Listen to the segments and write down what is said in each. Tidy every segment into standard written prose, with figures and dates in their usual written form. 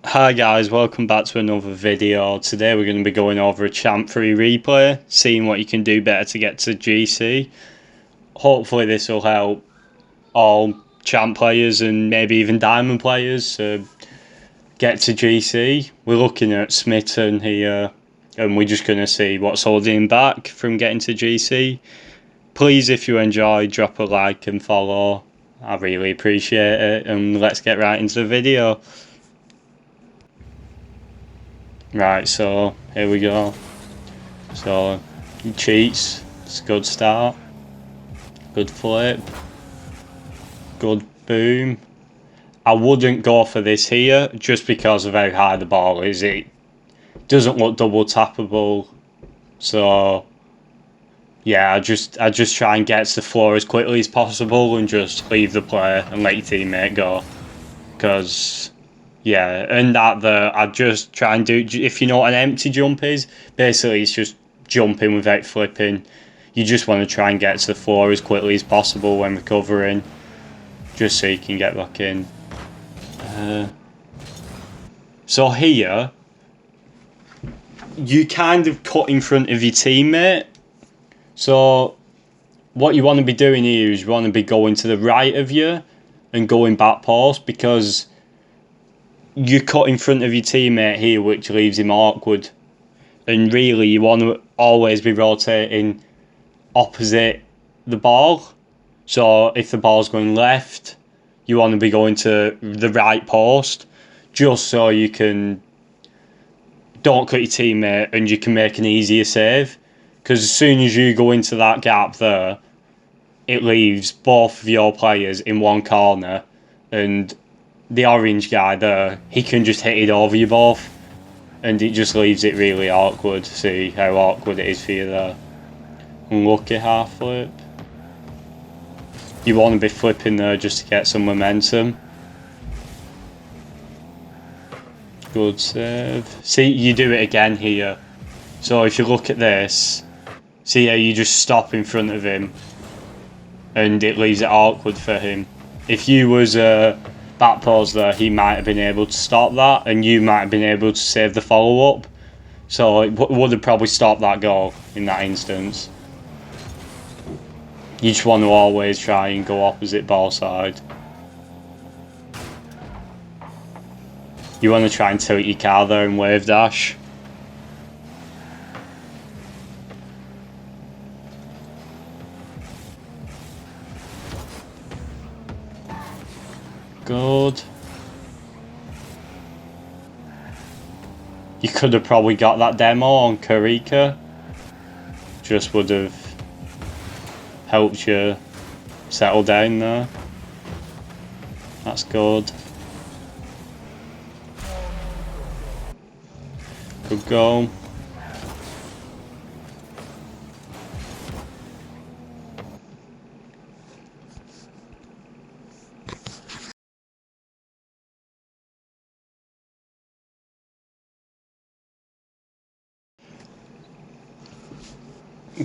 Hi guys, welcome back to another video. Today we're going to be going over a Champ 3 replay, seeing what you can do better to get to GC. Hopefully this will help all Champ players and maybe even Diamond players get to GC. We're looking at Smitten here and we're just going to see what's holding him back from getting to GC. Please, if you enjoy, drop a like and follow. I really appreciate it, and let's get right into the video. Right, so here we go. So he cheats. It's a good start. Good flip. Good boom. I wouldn't go for this here just because of how high the ball is. It doesn't look double tappable. So yeah, I just try and get to the floor as quickly as possible and just leave the play and let your teammate go. Because yeah, and I just try and do, if you know what an empty jump is, basically it's just jumping without flipping. You just want to try and get to the floor as quickly as possible when recovering, just so you can get back in. So here, you kind of cut in front of your teammate. So what you want to be doing here is you want to be going to the right of you and going back post, because you cut in front of your teammate here, which leaves him awkward. And really, you want to always be rotating opposite the ball. So if the ball's going left, you want to be going to the right post, just so you don't cut your teammate and you can make an easier save. Because as soon as you go into that gap there, it leaves both of your players in one corner, and the orange guy there, he can just hit it over you both, and it just leaves it really awkward. See how awkward it is for you there. Unlucky half flip. You want to be flipping there just to get some momentum. Good save. See, you do it again here. So if you look at this, see how you just stop in front of him and it leaves it awkward for him. If you was back pose there, he might have been able to stop that, and you might have been able to save the follow-up. So it would have probably stopped that goal in that instance. You just want to always try and go opposite ball side. You want to try and tilt your car there and wave dash. Good. You could have probably got that demo on Karika. Just would have helped you settle down there. That's good. Good goal.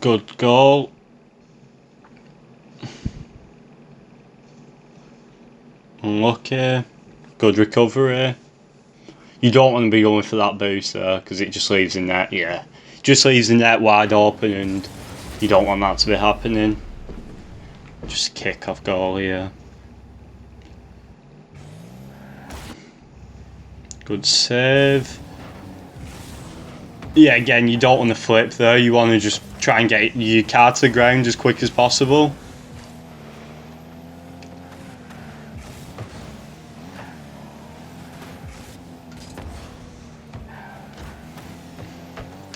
Good goal. Unlucky. Good recovery. You don't want to be going for that boost there, because it just leaves the net, just leaves the net wide open, and you don't want that to be happening. Just kick off goal here. Good save. Yeah, again, you don't want to flip there. You want to just try and get your car to the ground as quick as possible.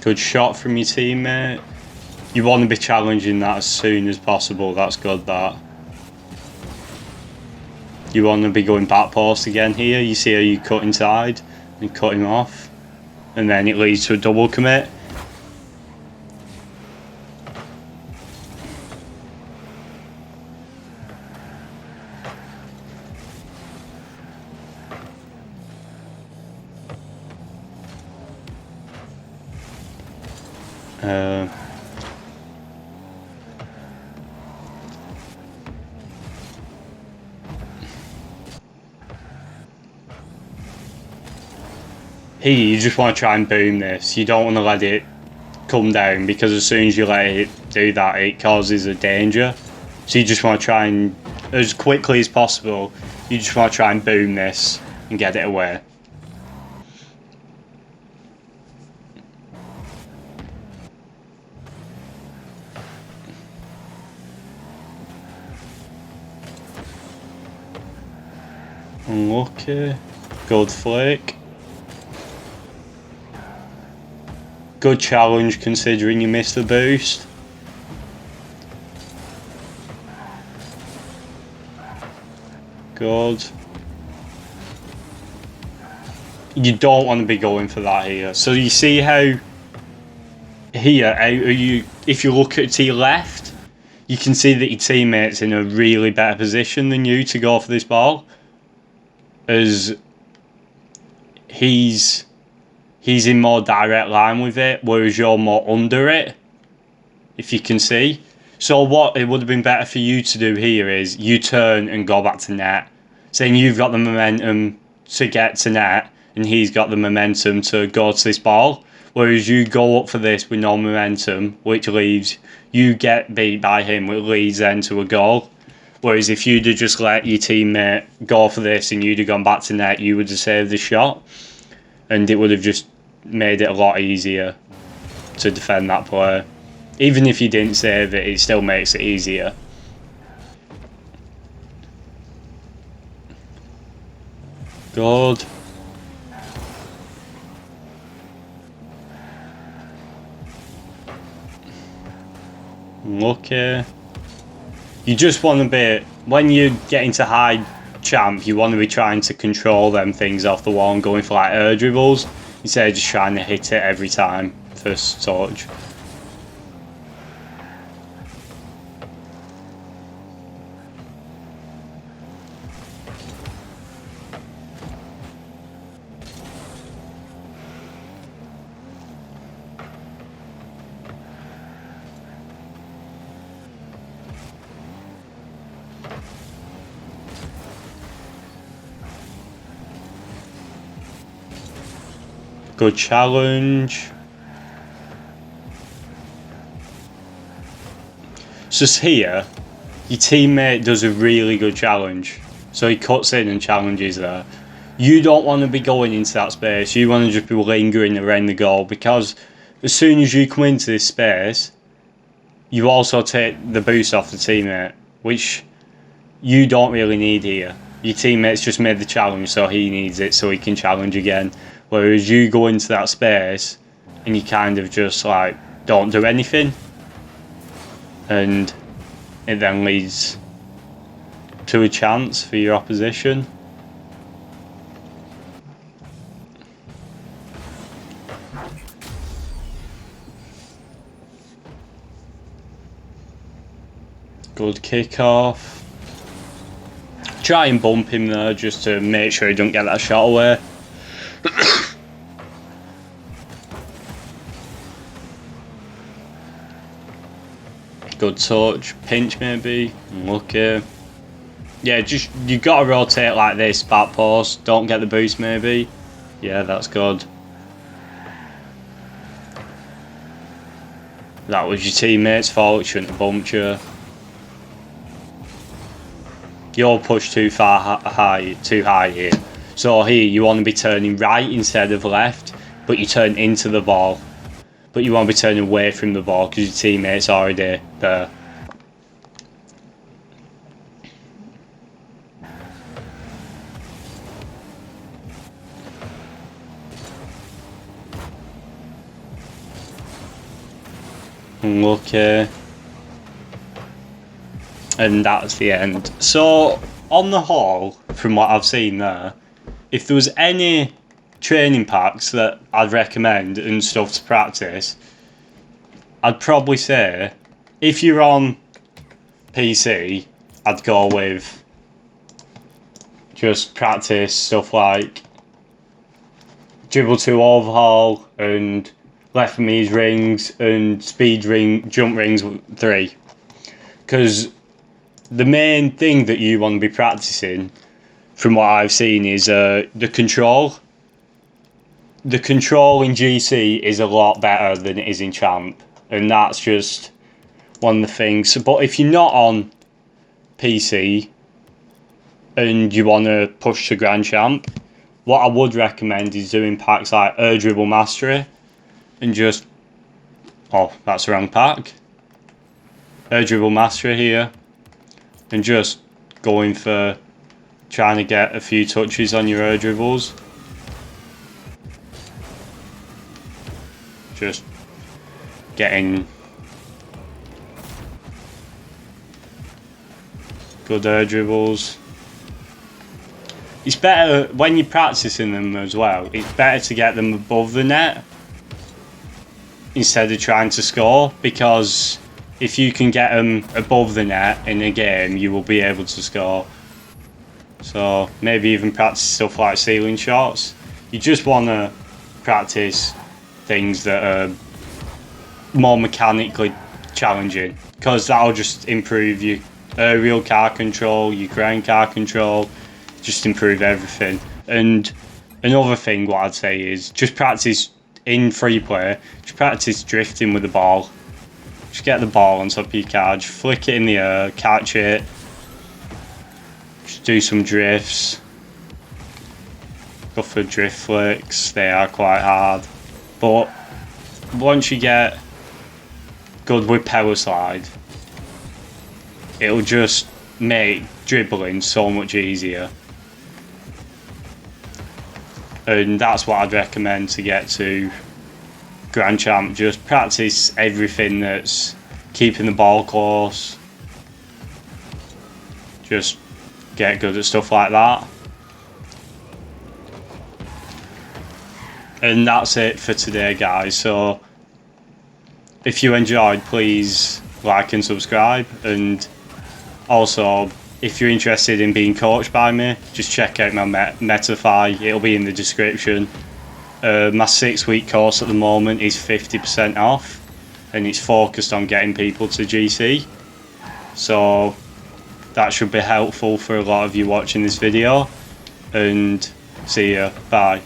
Good shot from your teammate. You want to be challenging that as soon as possible. That's good, that. You want to be going back post again here. You see how you cut inside and cut him off, and then it leads to a double commit. Here, you just want to try and boom this. You don't want to let it come down, because as soon as you let it do that, it causes a danger. So you just want to try and, as quickly as possible, you just want to try and boom this and get it away. Unlucky. Good flick. Good challenge considering you missed the boost. Good. You don't want to be going for that here. So you see how here, if you look to your left, you can see that your teammate's in a really better position than you to go for this ball, as he's in more direct line with it, whereas you're more under it, if you can see. So what it would have been better for you to do here is you turn and go back to net, saying you've got the momentum to get to net and he's got the momentum to go to this ball, whereas you go up for this with no momentum, which leaves you get beat by him, which leads then to a goal. Whereas if you'd have just let your teammate go for this and you'd have gone back to net, you would have saved the shot, and it would have just made it a lot easier to defend that play. Even if you didn't save it, it still makes it easier. Good. Lucky. You just want to be, when you get into high champ, you want to be trying to control them things off the wall and going for like air dribbles instead of just trying to hit it every time first touch. Good challenge. So here, your teammate does a really good challenge. So he cuts in and challenges there. You don't want to be going into that space. You want to just be lingering around the goal, because as soon as you come into this space, you also take the boost off the teammate, which you don't really need here. Your teammate's just made the challenge, so he needs it so he can challenge again. Whereas you go into that space and you kind of just like don't do anything, and it then leads to a chance for your opposition. Good kick-off. Try and bump him there just to make sure he don't get that shot away. Good touch, pinch maybe, lucky. Yeah, just you gotta rotate like this, back post, don't get the boost maybe. Yeah, that's good. That was your teammate's fault, shouldn't have bumped you. You're pushed too high here. So here you want to be turning right instead of left, but you turn into the ball. But you want to be turning away from the ball because your teammate's already there. Okay. And that's the end. So, on the whole, from what I've seen there, if there was any training packs that I'd recommend and stuff to practice, I'd probably say, if you're on PC, I'd go with just practice stuff like dribble 2 overhaul and left knees rings and speed ring, jump rings 3. Because the main thing that you want to be practicing, from what I've seen, is the control. the control in GC is a lot better than it is in Champ, and that's just one of the things. But if you're not on PC and you want to push to Grand Champ, what I would recommend is doing packs like Air Dribble Mastery and just, oh, that's the wrong pack. Air Dribble Mastery here, and just going for trying to get a few touches on your air dribbles. Just getting good air dribbles. It's better when you're practicing them as well. It's better to get them above the net instead of trying to score, because if you can get them above the net in a game, you will be able to score. So maybe even practice stuff like ceiling shots. You just want to practice things that are more mechanically challenging, because that'll just improve your aerial car control, your ground car control, just improve everything. And another thing what I'd say is just practice in free play, just practice drifting with the ball. Just get the ball on top of your car, just flick it in the air, catch it, just do some drifts. Go for drift flicks, they are quite hard. But once you get good with power slide, it'll just make dribbling so much easier. And that's what I'd recommend to get to Grand Champ. Just practice everything that's keeping the ball close. Just get good at stuff like that. And that's it for today, guys. So if you enjoyed, please like and subscribe. And also, if you're interested in being coached by me, just check out my Metafy. It'll be in the description. My 6-week course at the moment is 50% off, and it's focused on getting people to GC. So that should be helpful for a lot of you watching this video. And see ya. Bye.